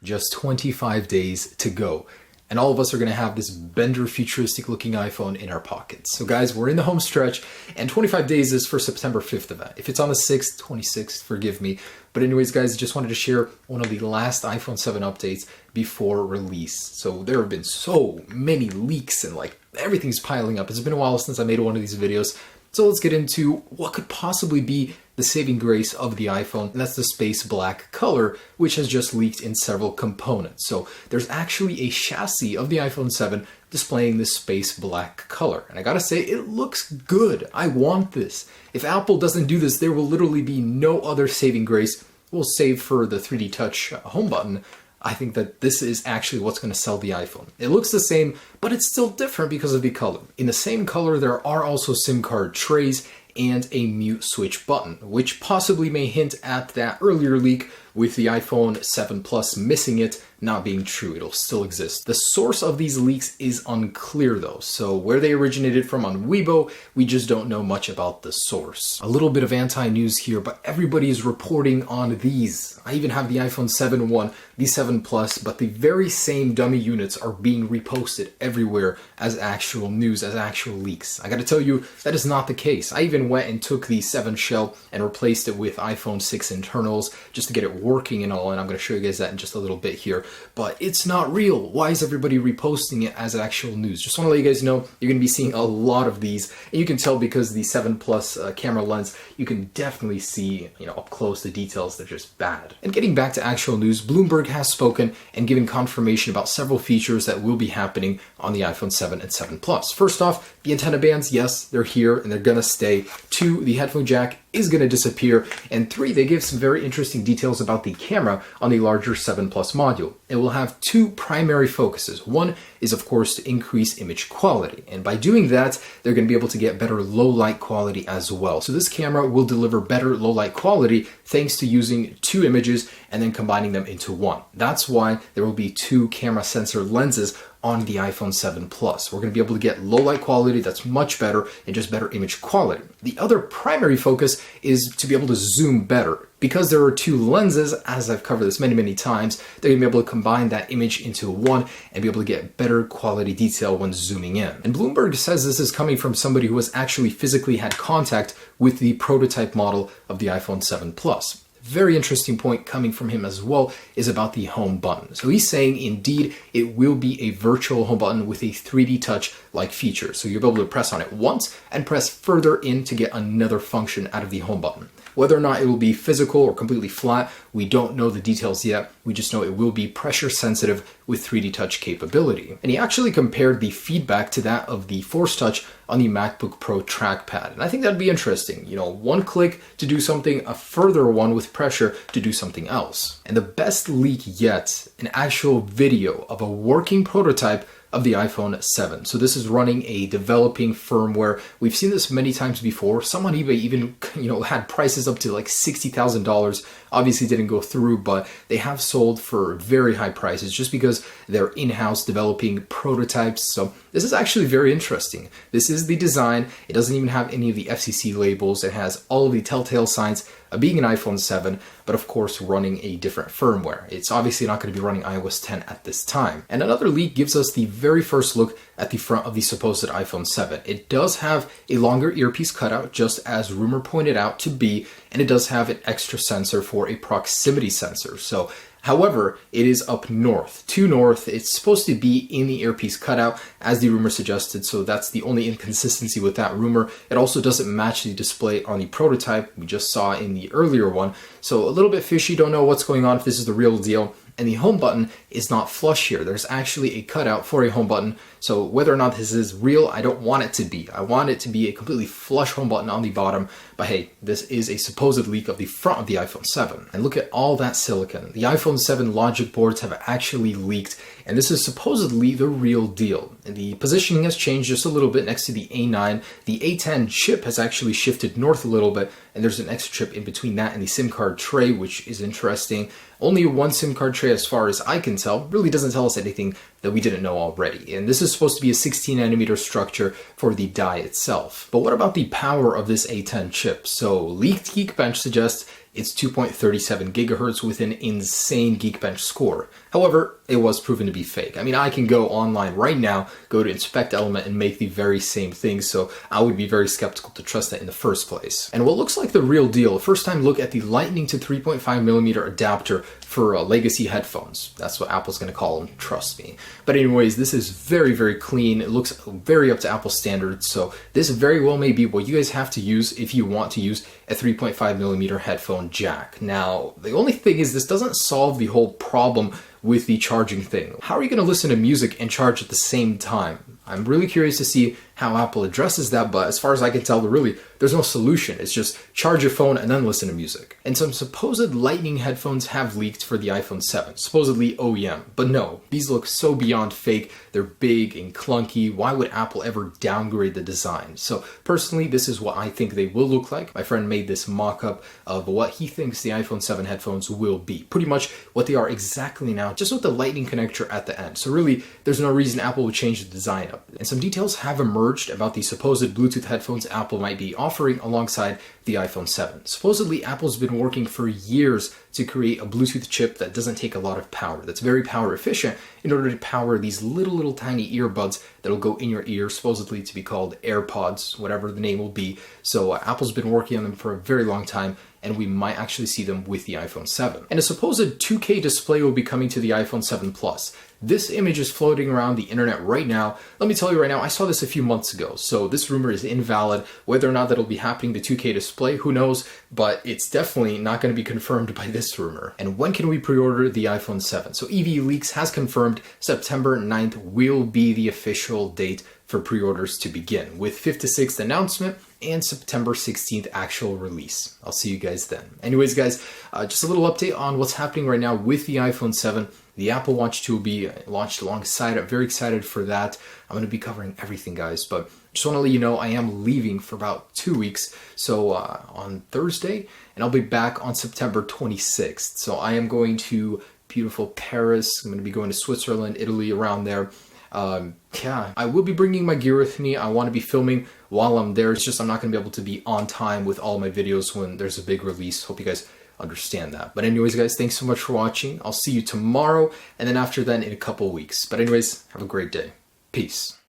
Just 25 days to go. And all of us are going to have this Bender futuristic looking iPhone in our pockets. So guys, we're in the home stretch and 25 days is for September 5th event. If it's on the 6th, 26th, forgive me. But anyways, guys, I just wanted to share one of the last iPhone 7 updates before release. So there have been so many leaks and everything's piling up. It's been a while since I made one of these videos. So let's get into what could possibly be the saving grace of the iPhone, and that's the space black color, which has just leaked in several components. So there's actually a chassis of the iPhone 7 displaying this space black color. And I gotta say, it looks good. I want this. If Apple doesn't do this, there will literally be no other saving grace. We'll save for the 3D Touch home button. I think that this is actually what's going to sell the iPhone. It looks the same, but it's still different because of the color. In the same color, there are also SIM card trays and a mute switch button, which possibly may hint at that earlier leak with the iPhone 7 Plus missing it not being true. It'll still exist. The source of these leaks is unclear though, so where they originated from on Weibo, we just don't know much about the source. A little bit of anti-news here, but everybody is reporting on these. I even have the iPhone 7 one, the 7 Plus, but the very same dummy units are being reposted everywhere as actual news, as actual leaks. I gotta tell you, that is not the case. I even went and took the 7 shell and replaced it with iPhone 6 internals just to get it working and all, and I'm gonna show you guys that in just a little bit here. But it's not real. Why is everybody reposting it as actual news? Just want to let you guys know you're going to be seeing a lot of these. And you can tell because the 7 Plus camera lens, you can definitely see, up close the details. They're just bad. And getting back to actual news, Bloomberg has spoken and given confirmation about several features that will be happening on the iPhone 7 and 7 Plus. First off, the antenna bands, yes, they're here and they're going to stay. 2, the headphone jack is going to disappear. And 3, they give some very interesting details about the camera on the larger 7 Plus module. It will have 2 primary focuses. One is, of course, to increase image quality. And by doing that, they're going to be able to get better low light quality as well. So this camera will deliver better low light quality thanks to using 2 images and then combining them into one. That's why there will be 2 camera sensor lenses on the iPhone 7 Plus. We're going to be able to get low light quality that's much better and just better image quality. The other primary focus is to be able to zoom better. Because there are 2 lenses, as I've covered this many times, they're going to be able to combine that image into one and be able to get better quality detail when zooming in. And Bloomberg says this is coming from somebody who has actually physically had contact with the prototype model of the iPhone 7 Plus. Very interesting point coming from him as well is about the home button. So he's saying indeed it will be a virtual home button with a 3D touch like feature. So you'll be able to press on it once and press further in to get another function out of the home button. Whether or not it will be physical or completely flat, we don't know the details yet. We just know it will be pressure sensitive with 3D touch capability. And he actually compared the feedback to that of the Force Touch on the MacBook Pro trackpad. And I think that'd be interesting. One click to do something, a further one with pressure to do something else. And the best leak yet, an actual video of a working prototype of the iPhone 7. So this is running a developing firmware. We've seen this many times before. Some on eBay even, had prices up to like $60,000. Obviously didn't go through, but they have sold for very high prices just because they're in-house developing prototypes. So this is actually very interesting. This is the design. It doesn't even have any of the FCC labels. It has all of the telltale signs of being an iPhone 7, but of course running a different firmware. It's obviously not going to be running iOS 10 at this time. And another leak gives us the very first look at the front of the supposed iPhone 7. It does have a longer earpiece cutout, just as rumor pointed out to be, and it does have an extra sensor for a proximity sensor. So however, it is up north, to north. It's supposed to be in the earpiece cutout, as the rumor suggested, so that's the only inconsistency with that rumor. It also doesn't match the display on the prototype we just saw in the earlier one, so a little bit fishy, don't know what's going on, if this is the real deal. And the home button is not flush here. There's actually a cutout for a home button. So whether or not this is real, I don't want it to be. I want it to be a completely flush home button on the bottom. But hey, this is a supposed leak of the front of the iPhone 7. And look at all that silicon. The iPhone 7 logic boards have actually leaked, and this is supposedly the real deal. And the positioning has changed just a little bit next to the A9. The A10 chip has actually shifted north a little bit, and there's an extra chip in between that and the SIM card tray, which is interesting. Only one SIM card tray as far as I can tell. Really doesn't tell us anything that we didn't know already. And this is supposed to be a 16 nanometer structure for the die itself. But what about the power of this A10 chip? So leaked Geekbench suggests it's 2.37 gigahertz with an insane Geekbench score. However, it was proven to be fake. I mean, I can go online right now, go to Inspect Element and make the very same thing, so I would be very skeptical to trust that in the first place. And what looks like the real deal, first time look at the Lightning to 3.5 millimeter adapter for legacy headphones. That's what Apple's going to call them, trust me. But anyways, this is very, very clean. It looks very up to Apple standards, so this very well may be what you guys have to use if you want to use a 3.5 millimeter headphone jack. Now, the only thing is this doesn't solve the whole problem with the charging thing. How are you going to listen to music and charge at the same time? I'm really curious to see how Apple addresses that, but as far as I can tell, there's no solution. It's just charge your phone and then listen to music. And some supposed Lightning headphones have leaked for the iPhone 7, supposedly OEM. But no, these look so beyond fake. They're big and clunky. Why would Apple ever downgrade the design? So personally, this is what I think they will look like. My friend made this mock-up of what he thinks the iPhone 7 headphones will be. Pretty much what they are exactly now, just with the Lightning connector at the end. So really, there's no reason Apple would change the design up. And some details have emerged about the supposed Bluetooth headphones Apple might be offering alongside the iPhone 7. Supposedly, Apple's been working for years to create a Bluetooth chip that doesn't take a lot of power, that's very power efficient in order to power these little tiny earbuds that'll go in your ear, supposedly to be called AirPods, whatever the name will be. So Apple's been working on them for a very long time, and we might actually see them with the iPhone 7. And a supposed 2K display will be coming to the iPhone 7 Plus. This image is floating around the internet right now. Let me tell you right now, I saw this a few months ago, so this rumor is invalid. Whether or not that'll be happening, the 2K display, who knows, but it's definitely not going to be confirmed by this rumor. And when can we pre-order the iPhone 7? So EV Leaks has confirmed September 9th will be the official date for pre-orders to begin, with 5th to 6th announcement and September 16th actual release. I'll see you guys then. Anyways, guys, just a little update on what's happening right now with the iPhone 7. The Apple Watch 2 will be launched alongside. I'm very excited for that. I'm going to be covering everything, guys, but just want to let you know I am leaving for about 2 weeks, so on Thursday, and I'll be back on September 26th. So I am going to beautiful Paris. I'm going to be going to Switzerland, Italy, around there. Yeah, I will be bringing my gear with me. I want to be filming while I'm there. It's just I'm not going to be able to be on time with all my videos when there's a big release. Hope you guys understand that. But anyways, guys, thanks so much for watching. I'll see you tomorrow, and then after that in a couple weeks. But anyways, have a great day. Peace.